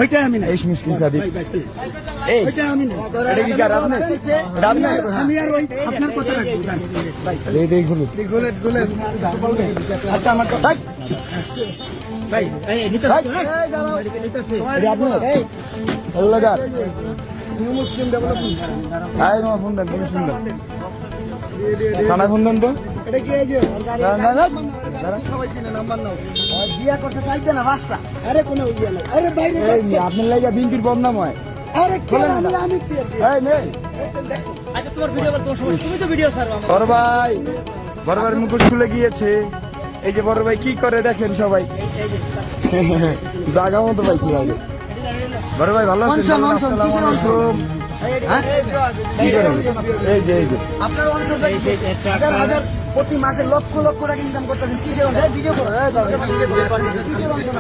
ওইটাই আমি না इस मुश्किल शादी ওইটাই আমি না আমি আর ওই আপনার কথা রাখবো दे दे गुलू আচ্ছা আমার কথা ভাই এই নিতেছে हेलो लगा নিউ মুসলিম ডেভেলপমেন্ট आए नो फोन दे पुलिस फोन दे थाना फोन देन तो এটা কি এই যে सबाई চিনে নাম্বার নাও বিয়া করতে চাইতে না রাস্তা আরে কোনো বিয়া না আরে বাইরে যাচ্ছে आपने लगा बिंकिर बदनाम है আরে কেন আমি এই নেই আচ্ছা তোমার ভিডিও কর, তোমার সময় তুমি তো ভিডিও ছাড়ো আমার। বড় ভাই মুকুট খুলে গিয়েছে। এই যে বড় ভাই কি করে দেখেন সবাই, জায়গা মতো পাইছি ভাই। বড় ভাই ভালো আছেন? অনশন, কিসের অনশন? হ্যাঁ? কি করেন? এই যে আপনার অঞ্চলটা হাজার হাজার প্রতি মাসে লক্ষ লক্ষ টাকা ইনকাম করতেছেন কিসের অঞ্চল? ভিডিও করো কিসের অঞ্চল?